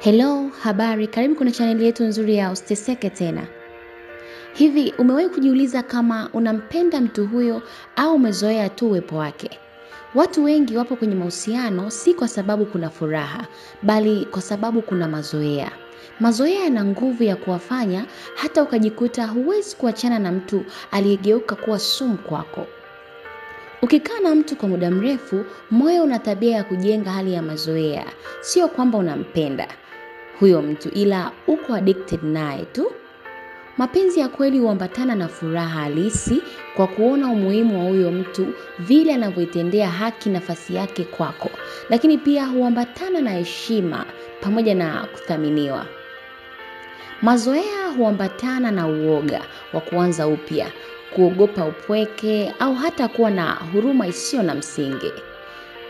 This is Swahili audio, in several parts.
Hello, habari, karibu kwenye channel yetu nzuri ya Usiteseke Tena. Hivi, umewahi kujiuliza kama unampenda mtu huyo au umezoea tu uwepo wake? Watu wengi wapo kwenye mahusiano si kwa sababu kuna furaha, bali kwa sababu kuna mazoea. Mazoea yana nguvu ya kuwafanya hata ukajikuta huwezi kuachana na mtu aliyegeuka kuwa sumu kwako. Ukikaa na mtu kwa muda mrefu, moyo una tabia ya kujenga hali ya mazoea. Sio kwamba unampenda huyo mtu, ila uko addicted naye tu. Mapenzi ya kweli huambatana na furaha halisi kwa kuona umuhimu wa huyo mtu, vile anavyoitendea haki nafasi yake kwako. Lakini pia huambatana na heshima pamoja na kuthaminiwa. Mazoea huambatana na uoga wa kuanza upya, kuogopa upweke au hata kuwa na huruma isiyo na msingi.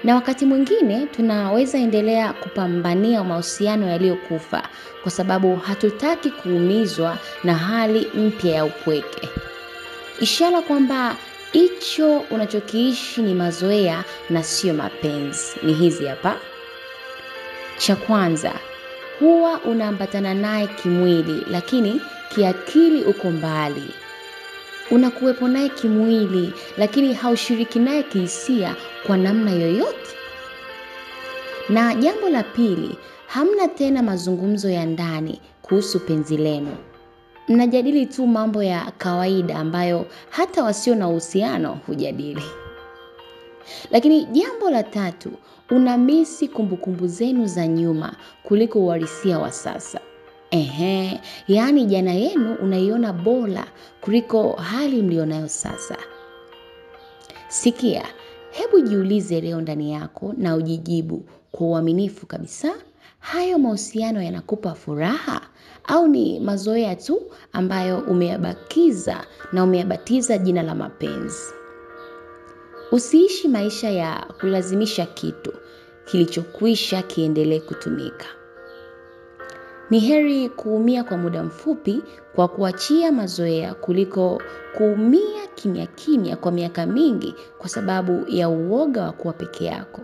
Na wakati mwingine tunaweza endelea kupambania mahusiano yaliyokufa kwa sababu hatutaki kuumizwa na hali mpya ya upweke. Ishara kwamba hicho unachokiishi ni mazoea na sio mapenzi ni hizi hapa. Cha kwanza, huwa unaambatana naye kimwili lakini kiakili uko mbali. Unakuwepo naye kimwili lakini haushiriki naye kihisia kwa namna yoyote. Na jambo la pili, hamna tena mazungumzo ya ndani kuhusu penzi lenu. Mnajadili tu mambo ya kawaida ambayo hata wasio na uhusiano hujadili. Lakini jambo la tatu, unamisi kumbukumbu zenu za nyuma kuliko uhalisia wa sasa. Yaani jana yenu unaiona bora kuliko hali mlionayo sasa. Sikia, hebu jiulize leo ndani yako na ujijibu kwa uaminifu kabisa. Hayo mahusiano yanakupa furaha au ni mazoea tu ambayo umeyabakiza na umeyabatiza jina la mapenzi? Usiishi maisha ya kulazimisha kitu kilichokwisha kiendelee kutumika. Ni heri kuumia kwa muda mfupi kwa kuachia mazoea kuliko kuumia kimya kimya kwa miaka mingi kwa sababu ya uoga wa kuwa peke yako.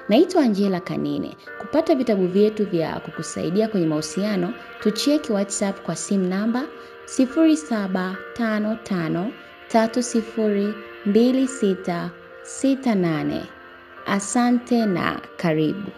Naitwa Angela Kanine. Kupata vitabu vyetu vya kukusaidia kwenye mahusiano, tucheki WhatsApp kwa simu namba 0755302668. Asante na karibu.